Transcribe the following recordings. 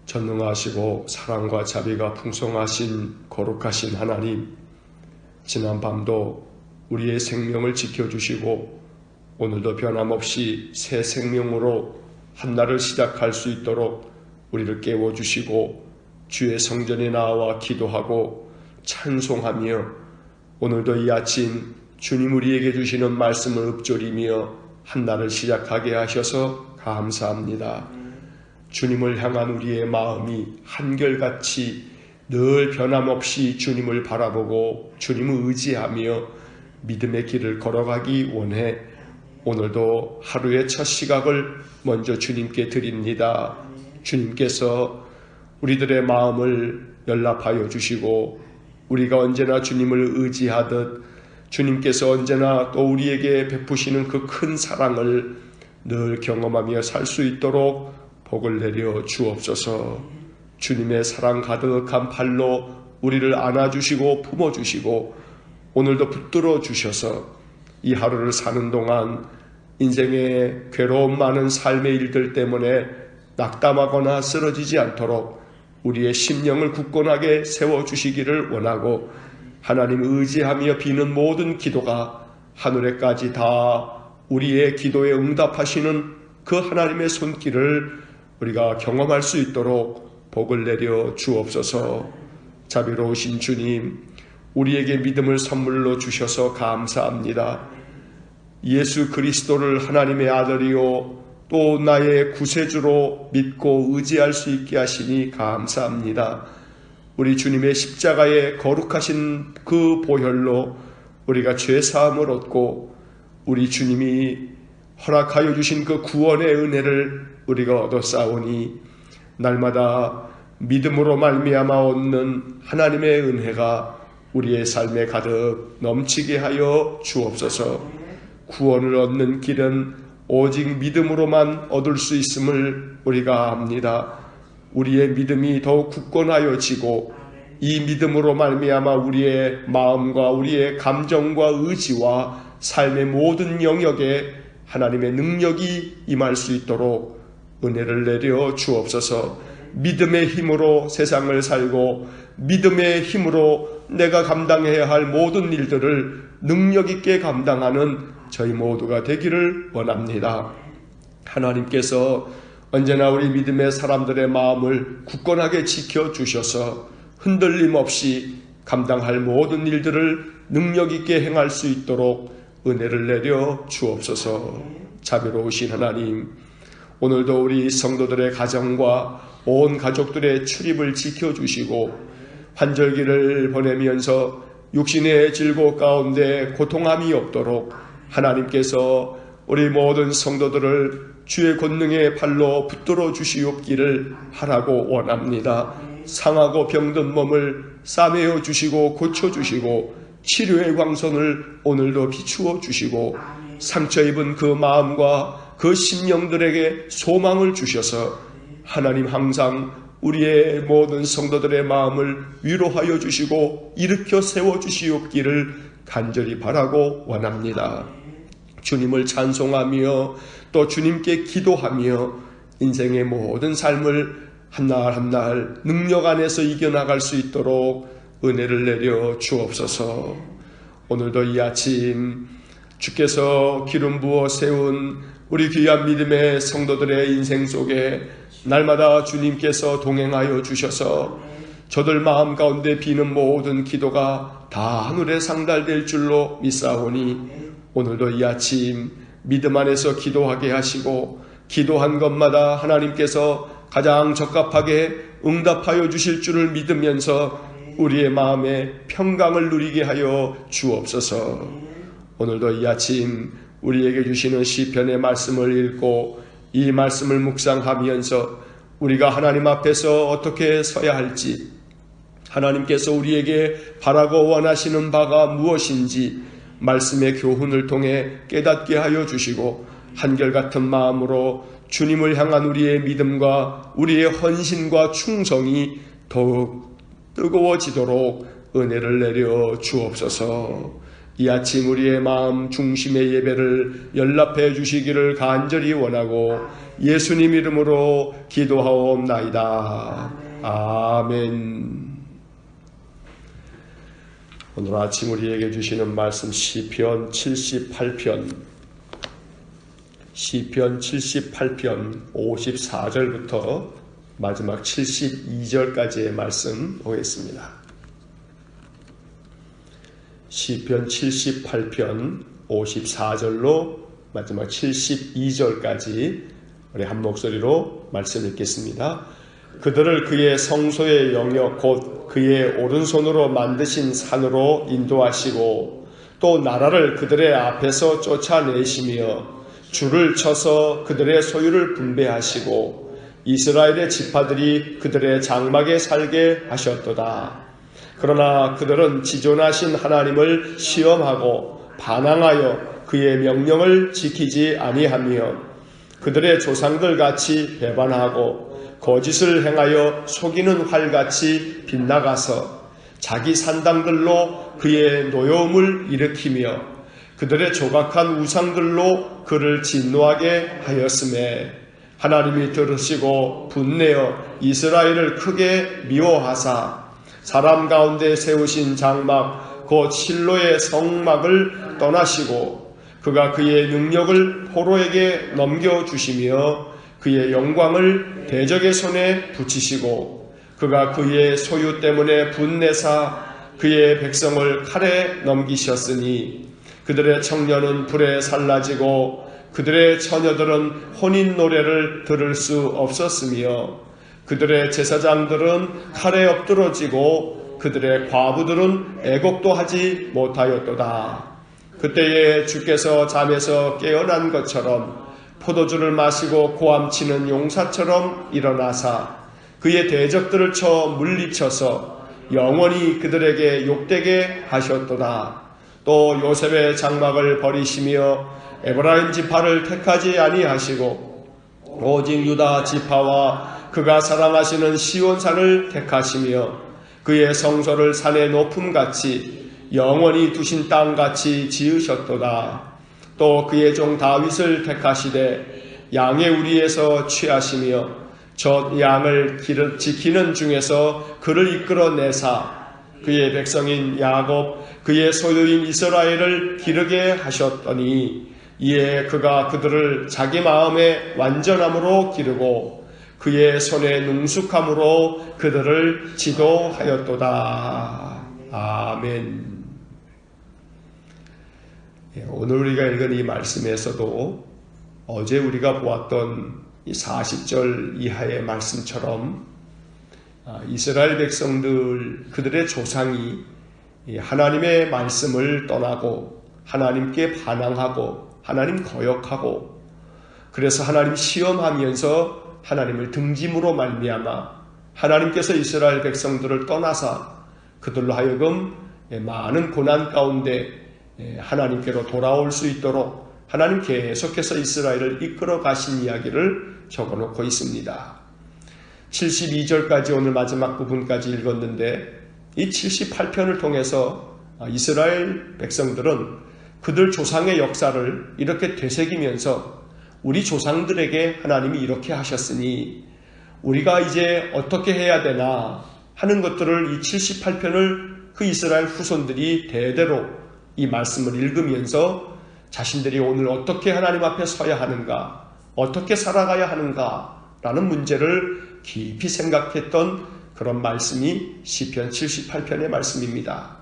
전능하시고 사랑과 자비가 풍성하신 거룩하신 하나님, 지난 밤도 우리의 생명을 지켜주시고 오늘도 변함없이 새 생명으로 한날을 시작할 수 있도록 우리를 깨워주시고 주의 성전에 나와 기도하고 찬송하며 오늘도 이 아침 주님 우리에게 주시는 말씀을 읊조리며 한날을 시작하게 하셔서 감사합니다. 주님을 향한 우리의 마음이 한결같이 늘 변함없이 주님을 바라보고 주님을 의지하며 믿음의 길을 걸어가기 원해 오늘도 하루의 첫 시각을 먼저 주님께 드립니다. 주님께서 우리들의 마음을 연락하여 주시고 우리가 언제나 주님을 의지하듯 주님께서 언제나 또 우리에게 베푸시는 그 큰 사랑을 늘 경험하며 살 수 있도록 복을 내려 주옵소서. 주님의 사랑 가득한 팔로 우리를 안아주시고 품어주시고 오늘도 붙들어 주셔서 이 하루를 사는 동안 인생의 괴로움 많은 삶의 일들 때문에 낙담하거나 쓰러지지 않도록 우리의 심령을 굳건하게 세워주시기를 원하고 하나님 의지하며 비는 모든 기도가 하늘에까지 다 우리의 기도에 응답하시는 그 하나님의 손길을 우리가 경험할 수 있도록 복을 내려 주옵소서. 자비로우신 주님, 우리에게 믿음을 선물로 주셔서 감사합니다. 예수 그리스도를 하나님의 아들이요 또 나의 구세주로 믿고 의지할 수 있게 하시니 감사합니다. 우리 주님의 십자가의 거룩하신 그 보혈로 우리가 죄사함을 얻고 우리 주님이 허락하여 주신 그 구원의 은혜를 우리가 얻었사오니 날마다 믿음으로 말미암아 얻는 하나님의 은혜가 우리의 삶에 가득 넘치게 하여 주옵소서. 구원을 얻는 길은 오직 믿음으로만 얻을 수 있음을 우리가 압니다. 우리의 믿음이 더욱 굳건하여지고 이 믿음으로 말미암아 우리의 마음과 우리의 감정과 의지와 삶의 모든 영역에 하나님의 능력이 임할 수 있도록 은혜를 내려 주옵소서. 믿음의 힘으로 세상을 살고 믿음의 힘으로 내가 감당해야 할 모든 일들을 능력 있게 감당하는 저희 모두가 되기를 원합니다. 하나님께서 언제나 우리 믿음의 사람들의 마음을 굳건하게 지켜주셔서 흔들림 없이 감당할 모든 일들을 능력 있게 행할 수 있도록 은혜를 내려 주옵소서. 자비로우신 하나님, 오늘도 우리 성도들의 가정과 온 가족들의 출입을 지켜주시고 환절기를 보내면서 육신의 즐거움 가운데 고통함이 없도록 하나님께서 우리 모든 성도들을 주의 권능의 팔로 붙들어 주시옵기를 하라고 원합니다. 상하고 병든 몸을 싸매어 주시고 고쳐주시고 치료의 광선을 오늘도 비추어 주시고 상처 입은 그 마음과 그 심령들에게 소망을 주셔서 하나님 항상 우리의 모든 성도들의 마음을 위로하여 주시고 일으켜 세워 주시옵기를 간절히 바라고 원합니다. 주님을 찬송하며 또 주님께 기도하며 인생의 모든 삶을 한날 한날 능력 안에서 이겨나갈 수 있도록 은혜를 내려 주옵소서. 오늘도 이 아침 주께서 기름 부어 세운 우리 귀한 믿음의 성도들의 인생 속에 날마다 주님께서 동행하여 주셔서 저들 마음 가운데 비는 모든 기도가 다 하늘에 상달될 줄로 믿사오니 오늘도 이 아침 믿음 안에서 기도하게 하시고 기도한 것마다 하나님께서 가장 적합하게 응답하여 주실 줄을 믿으면서 우리의 마음에 평강을 누리게 하여 주옵소서. 오늘도 이 아침 우리에게 주시는 시편의 말씀을 읽고 이 말씀을 묵상하면서 우리가 하나님 앞에서 어떻게 서야 할지, 하나님께서 우리에게 바라고 원하시는 바가 무엇인지 말씀의 교훈을 통해 깨닫게 하여 주시고 한결같은 마음으로 주님을 향한 우리의 믿음과 우리의 헌신과 충성이 더욱 뜨거워지도록 은혜를 내려 주옵소서. 이 아침 우리의 마음 중심의 예배를 연락해 주시기를 간절히 원하고 예수님 이름으로 기도하옵나이다. 아멘. 오늘 아침 우리에게 주시는 말씀 시편 78편 54절부터 마지막 72절까지의 말씀 보겠습니다. 시편 78편 54절로 마지막 72절까지 우리 한 목소리로 말씀 읽겠습니다. 그들을 그의 성소의 영역 곧 그의 오른손으로 만드신 산으로 인도하시고 또 나라를 그들의 앞에서 쫓아내시며 줄을 쳐서 그들의 소유를 분배하시고 이스라엘의 지파들이 그들의 장막에 살게 하셨도다. 그러나 그들은 지존하신 하나님을 시험하고 반항하여 그의 명령을 지키지 아니하며 그들의 조상들 같이 배반하고 거짓을 행하여 속이는 활같이 빗나가서 자기 산당들로 그의 노여움을 일으키며 그들의 조각한 우상들로 그를 진노하게 하였음에 하나님이 들으시고 분내어 이스라엘을 크게 미워하사 사람 가운데 세우신 장막 곧 실로의 성막을 떠나시고 그가 그의 능력을 포로에게 넘겨주시며 그의 영광을 대적의 손에 붙이시고 그가 그의 소유 때문에 분내사 그의 백성을 칼에 넘기셨으니 그들의 청년은 불에 살라지고 그들의 처녀들은 혼인 노래를 들을 수 없었으며 그들의 제사장들은 칼에 엎드러지고 그들의 과부들은 애곡도 하지 못하였도다. 그때에 주께서 잠에서 깨어난 것처럼 포도주를 마시고 고함치는 용사처럼 일어나사 그의 대적들을 쳐 물리쳐서 영원히 그들에게 욕되게 하셨도다. 또 요셉의 장막을 버리시며 에브라임 지파를 택하지 아니하시고 오직 유다 지파와 그가 사랑하시는 시온산을 택하시며 그의 성소를 산의 높음같이 영원히 두신 땅같이 지으셨도다. 또 그의 종 다윗을 택하시되 양의 우리에서 취하시며 젖 양을 지키는 중에서 그를 이끌어내사 그의 백성인 야곱 그의 소유인 이스라엘을 기르게 하셨더니 이에 그가 그들을 자기 마음의 완전함으로 기르고 그의 손의 능숙함으로 그들을 지도하였도다. 아멘. 오늘 우리가 읽은 이 말씀에서도 어제 우리가 보았던 이 40절 이하의 말씀처럼 이스라엘 백성들 그들의 조상이 하나님의 말씀을 떠나고 하나님께 반항하고 하나님 거역하고 그래서 하나님 시험하면서 하나님을 등짐으로 말미암아 하나님께서 이스라엘 백성들을 떠나사 그들로 하여금 많은 고난 가운데 하나님께로 돌아올 수 있도록 하나님 계속해서 이스라엘을 이끌어 가신 이야기를 적어놓고 있습니다. 72절까지 오늘 마지막 부분까지 읽었는데 이 78편을 통해서 이스라엘 백성들은 그들 조상의 역사를 이렇게 되새기면서 우리 조상들에게 하나님이 이렇게 하셨으니 우리가 이제 어떻게 해야 되나 하는 것들을 이 78편을 그 이스라엘 후손들이 대대로 이 말씀을 읽으면서 자신들이 오늘 어떻게 하나님 앞에 서야 하는가, 어떻게 살아가야 하는가 라는 문제를 깊이 생각했던 그런 말씀이 시편 78편의 말씀입니다.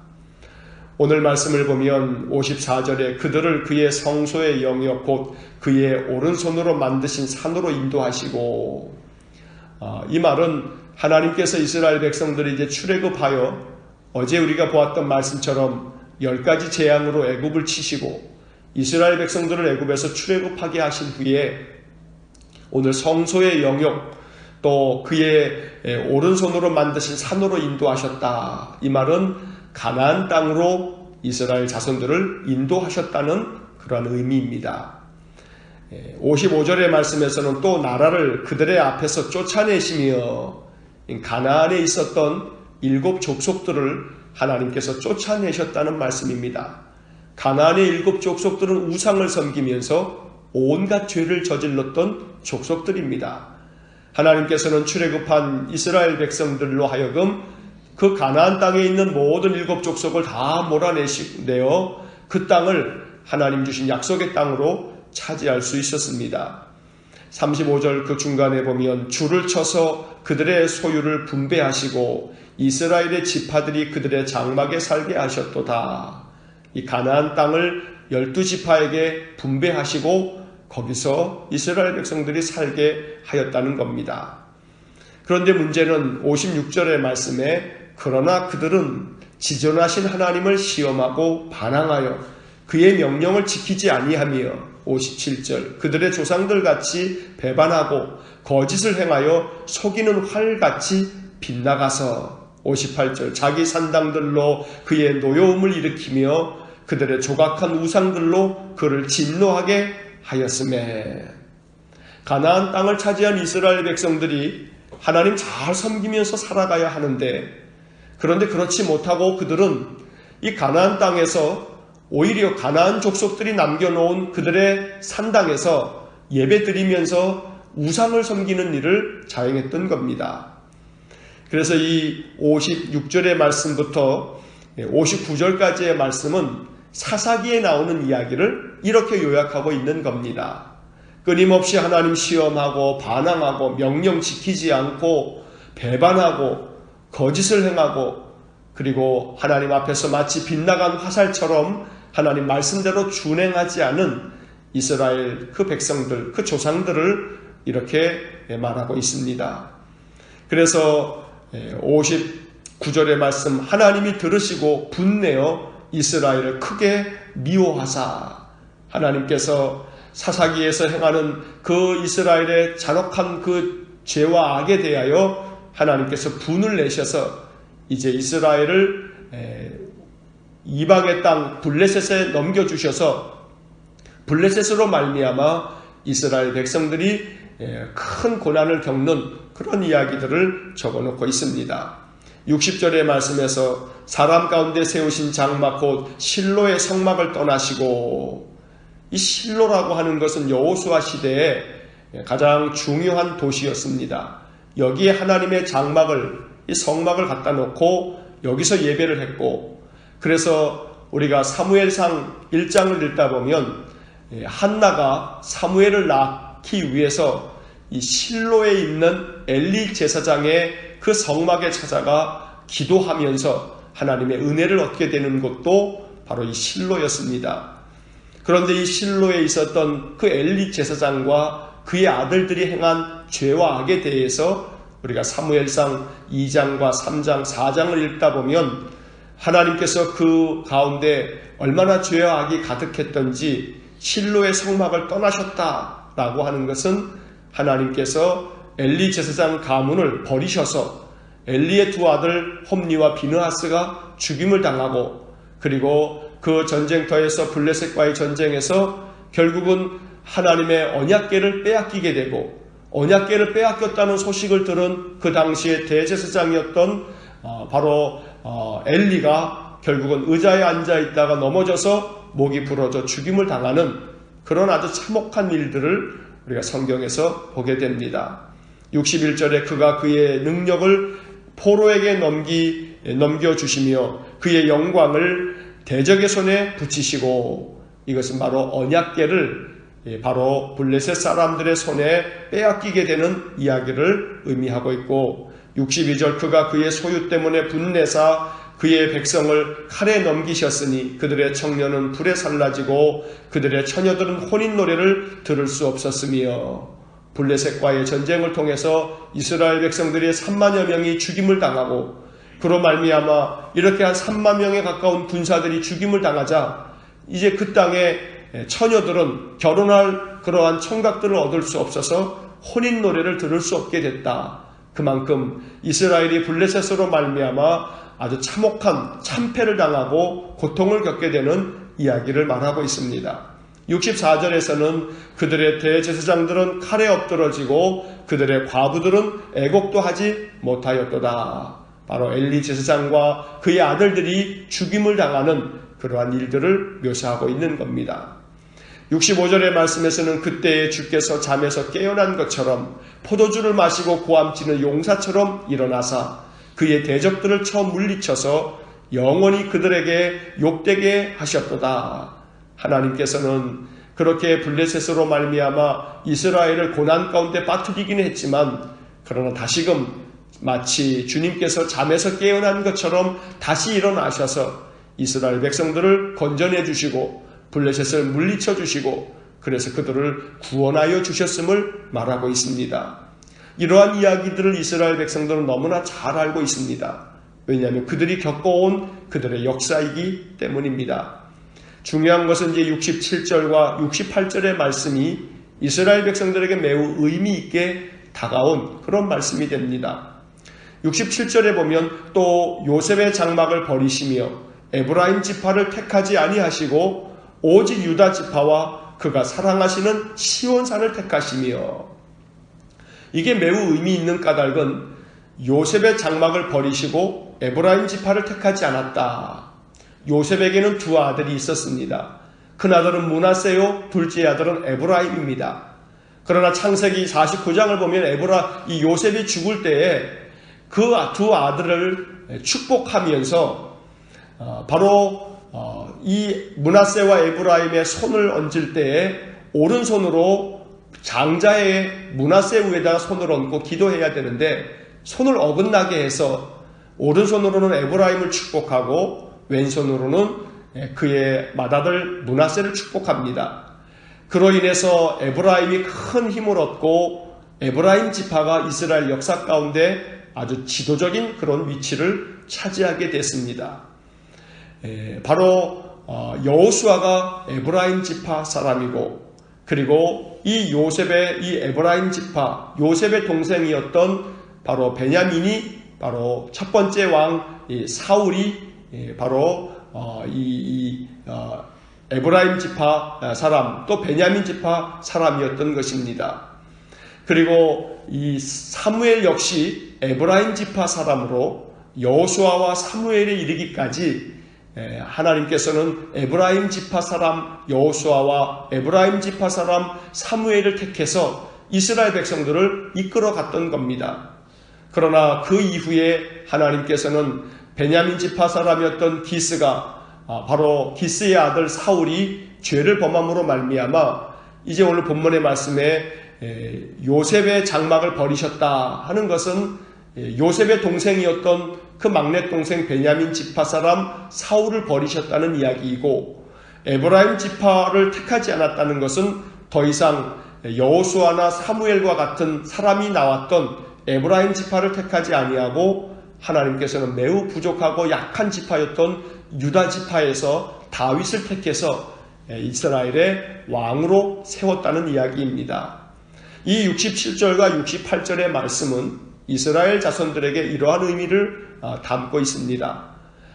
오늘 말씀을 보면 54절에 그들을 그의 성소의 영역 곧 그의 오른손으로 만드신 산으로 인도하시고 이 말은 하나님께서 이스라엘 백성들이 이제 출애굽하여 어제 우리가 보았던 말씀처럼 10가지 재앙으로 애굽을 치시고 이스라엘 백성들을 애굽에서 출애굽하게 하신 후에 오늘 성소의 영역 또 그의 오른손으로 만드신 산으로 인도하셨다. 이 말은 가나안 땅으로 이스라엘 자손들을 인도하셨다는 그런 의미입니다. 55절의 말씀에서는 또 나라를 그들의 앞에서 쫓아내시며 가나안에 있었던 7 족속들을 하나님께서 쫓아내셨다는 말씀입니다. 가나안의 7 족속들은 우상을 섬기면서 온갖 죄를 저질렀던 족속들입니다. 하나님께서는 출애굽한 이스라엘 백성들로 하여금 그 가나안 땅에 있는 모든 7 족속을 다 몰아내어 그 땅을 하나님 주신 약속의 땅으로 차지할 수 있었습니다. 35절 그 중간에 보면 줄을 쳐서 그들의 소유를 분배하시고 이스라엘의 지파들이 그들의 장막에 살게 하셨도다. 이 가나안 땅을 12지파에게 분배하시고 거기서 이스라엘 백성들이 살게 하였다는 겁니다. 그런데 문제는 56절의 말씀에 그러나 그들은 지존하신 하나님을 시험하고 반항하여 그의 명령을 지키지 아니하며 57절 그들의 조상들 같이 배반하고 거짓을 행하여 속이는 활같이 빗나가서 58절 자기 산당들로 그의 노여움을 일으키며 그들의 조각한 우상들로 그를 진노하게 하였음에 가나안 땅을 차지한 이스라엘 백성들이 하나님 잘 섬기면서 살아가야 하는데 그런데 그렇지 못하고 그들은 이 가나안 땅에서 오히려 가나안 족속들이 남겨놓은 그들의 산당에서 예배드리면서 우상을 섬기는 일을 자행했던 겁니다. 그래서 이 56절의 말씀부터 59절까지의 말씀은 사사기에 나오는 이야기를 이렇게 요약하고 있는 겁니다. 끊임없이 하나님 시험하고 반항하고 명령 지키지 않고 배반하고 거짓을 행하고 그리고 하나님 앞에서 마치 빗나간 화살처럼 하나님 말씀대로 준행하지 않은 이스라엘 그 백성들, 그 조상들을 이렇게 말하고 있습니다. 그래서 59절의 말씀 하나님이 들으시고 분내어 이스라엘을 크게 미워하사 하나님께서 사사기에서 행하는 그 이스라엘의 잔혹한 그 죄와 악에 대하여 하나님께서 분을 내셔서 이제 이스라엘을 이방의 땅 블레셋에 넘겨주셔서 블레셋으로 말미암아 이스라엘 백성들이 큰 고난을 겪는 그런 이야기들을 적어놓고 있습니다. 60절의 말씀에서 사람 가운데 세우신 장막 곧 실로의 성막을 떠나시고 이 실로라고 하는 것은 여호수아 시대에 가장 중요한 도시였습니다. 여기에 하나님의 장막을 이 성막을 갖다 놓고 여기서 예배를 했고 그래서 우리가 사무엘상 1장을 읽다 보면 한나가 사무엘을 낳기 위해서 이 실로에 있는 엘리 제사장의 그 성막에 찾아가 기도하면서 하나님의 은혜를 얻게 되는 곳도 바로 이 실로였습니다. 그런데 이 실로에 있었던 그 엘리 제사장과 그의 아들들이 행한 죄와 악에 대해서 우리가 사무엘상 2장과 3장, 4장을 읽다 보면 하나님께서 그 가운데 얼마나 죄와 악이 가득했던지 실로의 성막을 떠나셨다라고 하는 것은 하나님께서 엘리 제사장 가문을 버리셔서 엘리의 두 아들 홈니와 비느하스가 죽임을 당하고 그리고 그 전쟁터에서 블레셋과의 전쟁에서 결국은 하나님의 언약궤를 빼앗기게 되고 언약궤를 빼앗겼다는 소식을 들은 그 당시에 대제사장이었던 바로 엘리가 결국은 의자에 앉아있다가 넘어져서 목이 부러져 죽임을 당하는 그런 아주 참혹한 일들을 우리가 성경에서 보게 됩니다. 61절에 그가 그의 능력을 포로에게 넘겨주시며 그의 영광을 대적의 손에 붙이시고 이것은 바로 언약궤를 바로 블레셋 사람들의 손에 빼앗기게 되는 이야기를 의미하고 있고 62절 그가 그의 소유 때문에 분내사 그의 백성을 칼에 넘기셨으니 그들의 청년은 불에 살라지고 그들의 처녀들은 혼인 노래를 들을 수 없었으며 블레셋과의 전쟁을 통해서 이스라엘 백성들의 3만여 명이 죽임을 당하고 그로 말미암아 이렇게 한 3만 명에 가까운 군사들이 죽임을 당하자 이제 그 땅에 처녀들은 결혼할 그러한 청각들을 얻을 수 없어서 혼인 노래를 들을 수 없게 됐다. 그만큼 이스라엘이 블레셋으로 말미암아 아주 참혹한 참패를 당하고 고통을 겪게 되는 이야기를 말하고 있습니다. 64절에서는 그들의 대제사장들은 칼에 엎드러지고 그들의 과부들은 애곡도 하지 못하였도다. 바로 엘리 제사장과 그의 아들들이 죽임을 당하는 그러한 일들을 묘사하고 있는 겁니다. 65절의 말씀에서는 그때에 주께서 잠에서 깨어난 것처럼 포도주를 마시고 고함치는 용사처럼 일어나사 그의 대적들을 쳐 물리쳐서 영원히 그들에게 욕되게 하셨도다. 하나님께서는 그렇게 블레셋으로 말미암아 이스라엘을 고난 가운데 빠뜨리긴 했지만, 그러나 다시금 마치 주님께서 잠에서 깨어난 것처럼 다시 일어나셔서 이스라엘 백성들을 건져내 주시고 블레셋을 물리쳐 주시고 그래서 그들을 구원하여 주셨음을 말하고 있습니다. 이러한 이야기들을 이스라엘 백성들은 너무나 잘 알고 있습니다. 왜냐하면 그들이 겪어온 그들의 역사이기 때문입니다. 중요한 것은 이제 67절과 68절의 말씀이 이스라엘 백성들에게 매우 의미 있게 다가온 그런 말씀이 됩니다. 67절에 보면 또 요셉의 장막을 버리시며 에브라임 지파를 택하지 아니하시고 오직 유다 지파와 그가 사랑하시는 시온산을 택하시며, 이게 매우 의미 있는 까닭은 요셉의 장막을 버리시고 에브라임 지파를 택하지 않았다. 요셉에게는 두 아들이 있었습니다. 큰아들은 므낫세요, 둘째 아들은 에브라임입니다. 그러나 창세기 49장을 보면 이 요셉이 죽을 때에 그 두 아들을 축복하면서 바로 이 므낫세와 에브라임의 손을 얹을 때에 오른손으로 장자의 므낫세 위에다가 손을 얹고 기도해야 되는데, 손을 어긋나게 해서 오른손으로는 에브라임을 축복하고 왼손으로는 그의 맏아들 므낫세를 축복합니다. 그로 인해서 에브라임이 큰 힘을 얻고 에브라임 지파가 이스라엘 역사 가운데 아주 지도적인 그런 위치를 차지하게 됐습니다. 바로 여호수아가 에브라임 지파 사람이고, 그리고 이 요셉의 이 에브라임 지파, 요셉의 동생이었던 바로 베냐민이 바로 첫 번째 왕 사울이 바로 에브라임 지파 사람, 또 베냐민 지파 사람이었던 것입니다. 그리고 이 사무엘 역시 에브라임 지파 사람으로 여호수아와 사무엘에 이르기까지 하나님께서는 에브라임 지파 사람 여호수아와 에브라임 지파 사람 사무엘을 택해서 이스라엘 백성들을 이끌어 갔던 겁니다. 그러나 그 이후에 하나님께서는 베냐민 지파 사람이었던 기스가 바로 기스의 아들 사울이 죄를 범함으로 말미암아 이제 오늘 본문의 말씀에 요셉의 장막을 버리셨다 하는 것은 요셉의 동생이었던 그 막내 동생 베냐민 지파 사람 사울을 버리셨다는 이야기이고, 에브라임 지파를 택하지 않았다는 것은 더 이상 여호수아나 사무엘과 같은 사람이 나왔던 에브라임 지파를 택하지 아니하고 하나님께서는 매우 부족하고 약한 지파였던 유다 지파에서 다윗을 택해서 이스라엘의 왕으로 세웠다는 이야기입니다. 이 67절과 68절의 말씀은 이스라엘 자손들에게 이러한 의미를 담고 있습니다.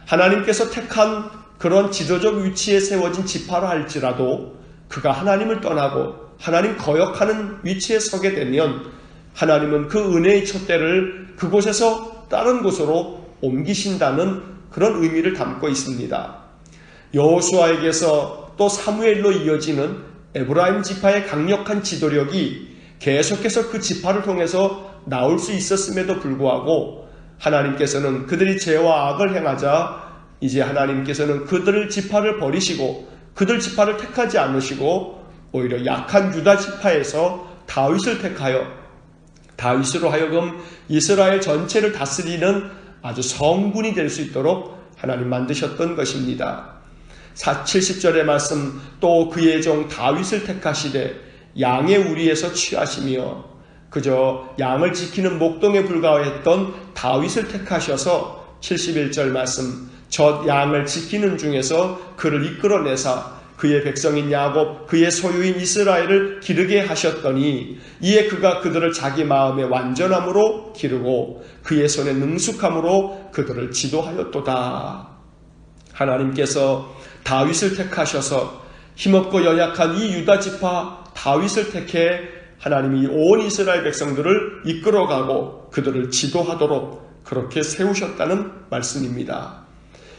하나님께서 택한 그런 지도적 위치에 세워진 지파라 할지라도 그가 하나님을 떠나고 하나님 거역하는 위치에 서게 되면 하나님은 그 은혜의 촛대를 그곳에서 다른 곳으로 옮기신다는 그런 의미를 담고 있습니다. 여호수아에게서 또 사무엘로 이어지는 에브라임 지파의 강력한 지도력이 계속해서 그 지파를 통해서 나올 수 있었음에도 불구하고 하나님께서는 그들이 죄와 악을 행하자 이제 하나님께서는 그들을 지파를 버리시고 그들 지파를 택하지 않으시고 오히려 약한 유다 지파에서 다윗을 택하여 다윗으로 하여금 이스라엘 전체를 다스리는 아주 성군이 될 수 있도록 하나님 만드셨던 것입니다. 70절의 말씀, 또 그의 종 다윗을 택하시되 양의 우리에서 취하시며, 그저 양을 지키는 목동에 불과했던 다윗을 택하셔서 71절 말씀, 저 양을 지키는 중에서 그를 이끌어내사 그의 백성인 야곱 그의 소유인 이스라엘을 기르게 하셨더니 이에 그가 그들을 자기 마음의 완전함으로 기르고 그의 손의 능숙함으로 그들을 지도하였도다. 하나님께서 다윗을 택하셔서 힘없고 연약한 이 유다 지파 다윗을 택해 하나님이 온 이스라엘 백성들을 이끌어가고 그들을 지도하도록 그렇게 세우셨다는 말씀입니다.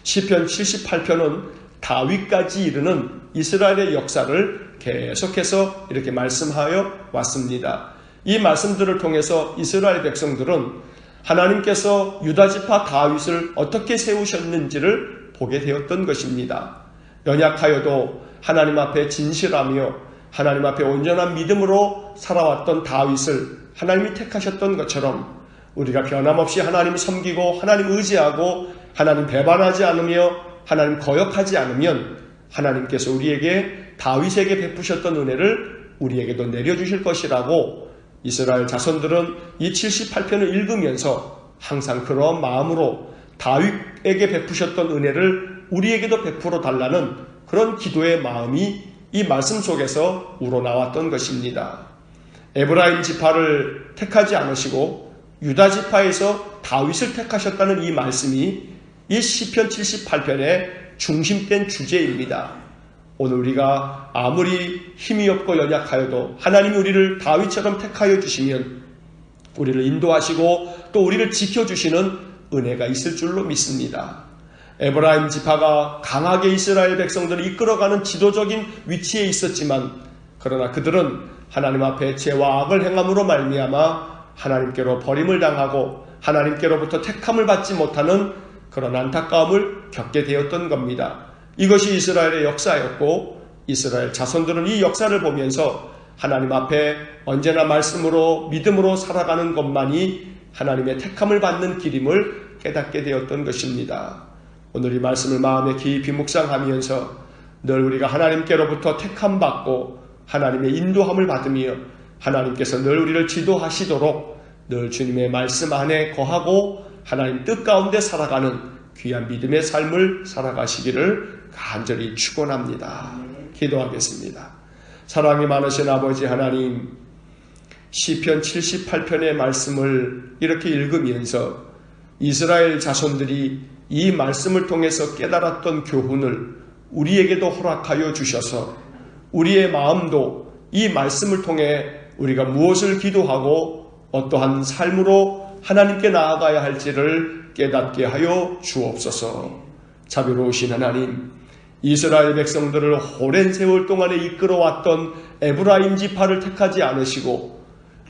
시편 78편은 다윗까지 이르는 이스라엘의 역사를 계속해서 이렇게 말씀하여 왔습니다. 이 말씀들을 통해서 이스라엘 백성들은 하나님께서 유다지파 다윗을 어떻게 세우셨는지를 보게 되었던 것입니다. 연약하여도 하나님 앞에 진실하며 하나님 앞에 온전한 믿음으로 살아왔던 다윗을 하나님이 택하셨던 것처럼 우리가 변함없이 하나님 섬기고 하나님 의지하고 하나님 배반하지 않으며 하나님 거역하지 않으면 하나님께서 우리에게 다윗에게 베푸셨던 은혜를 우리에게도 내려주실 것이라고 이스라엘 자손들은 이 78편을 읽으면서 항상 그런 마음으로 다윗에게 베푸셨던 은혜를 우리에게도 베풀어 달라는 그런 기도의 마음이 이 말씀 속에서 우러나왔던 것입니다. 에브라임 지파를 택하지 않으시고 유다 지파에서 다윗을 택하셨다는 이 말씀이 이 시편 78편의 중심된 주제입니다. 오늘 우리가 아무리 힘이 없고 연약하여도 하나님이 우리를 다윗처럼 택하여 주시면 우리를 인도하시고 또 우리를 지켜주시는 은혜가 있을 줄로 믿습니다. 에브라임 지파가 강하게 이스라엘 백성들을 이끌어가는 지도적인 위치에 있었지만 그러나 그들은 하나님 앞에 죄와 악을 행함으로 말미암아 하나님께로 버림을 당하고 하나님께로부터 택함을 받지 못하는 그런 안타까움을 겪게 되었던 겁니다. 이것이 이스라엘의 역사였고 이스라엘 자손들은 이 역사를 보면서 하나님 앞에 언제나 말씀으로 믿음으로 살아가는 것만이 하나님의 택함을 받는 길임을 깨닫게 되었던 것입니다. 오늘 이 말씀을 마음에 깊이 묵상하면서 늘 우리가 하나님께로부터 택함 받고 하나님의 인도함을 받으며 하나님께서 늘 우리를 지도하시도록 늘 주님의 말씀 안에 거하고 하나님 뜻 가운데 살아가는 귀한 믿음의 삶을 살아가시기를 간절히 축원합니다. 기도하겠습니다. 사랑이 많으신 아버지 하나님, 시편 78편의 말씀을 이렇게 읽으면서 이스라엘 자손들이 이 말씀을 통해서 깨달았던 교훈을 우리에게도 허락하여 주셔서 우리의 마음도 이 말씀을 통해 우리가 무엇을 기도하고 어떠한 삶으로 하나님께 나아가야 할지를 깨닫게 하여 주옵소서. 자비로우신 하나님, 이스라엘 백성들을 오랜 세월 동안에 이끌어왔던 에브라임 지파를 택하지 않으시고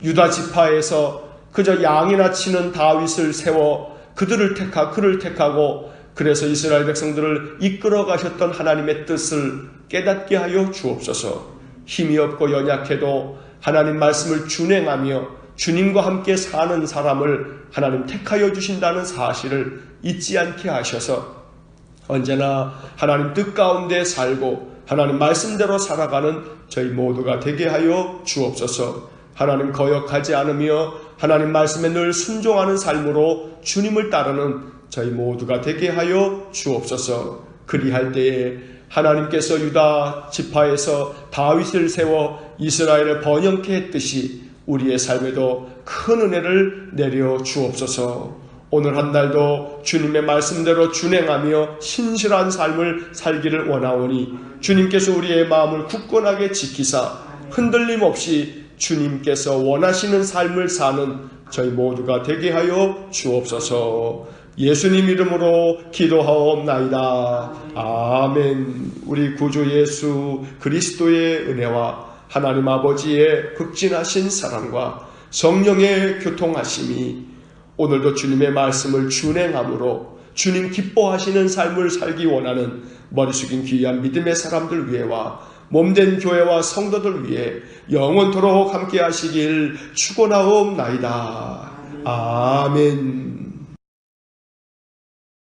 유다 지파에서 그저 양이나 치는 다윗을 세워 그를 택하고 그래서 이스라엘 백성들을 이끌어 가셨던 하나님의 뜻을 깨닫게 하여 주옵소서. 힘이 없고 연약해도 하나님 말씀을 준행하며 주님과 함께 사는 사람을 하나님 택하여 주신다는 사실을 잊지 않게 하셔서 언제나 하나님 뜻 가운데 살고 하나님 말씀대로 살아가는 저희 모두가 되게 하여 주옵소서. 하나님 거역하지 않으며 하나님 말씀에 늘 순종하는 삶으로 주님을 따르는 저희 모두가 되게 하여 주옵소서. 그리할 때에 하나님께서 유다 지파에서 다윗을 세워 이스라엘을 번영케 했듯이 우리의 삶에도 큰 은혜를 내려 주옵소서. 오늘 한 날도 주님의 말씀대로 준행하며 신실한 삶을 살기를 원하오니 주님께서 우리의 마음을 굳건하게 지키사 흔들림 없이 주님께서 원하시는 삶을 사는 저희 모두가 되게 하여 주옵소서. 예수님 이름으로 기도하옵나이다. 아멘. 우리 구주 예수 그리스도의 은혜와 하나님 아버지의 극진하신 사랑과 성령의 교통하심이 오늘도 주님의 말씀을 준행함으로 주님 기뻐하시는 삶을 살기 원하는 머리 숙인 귀한 믿음의 사람들 위에와 몸된 교회와 성도들 위해 영원토록 함께 하시길 축원하옵나이다. 아멘.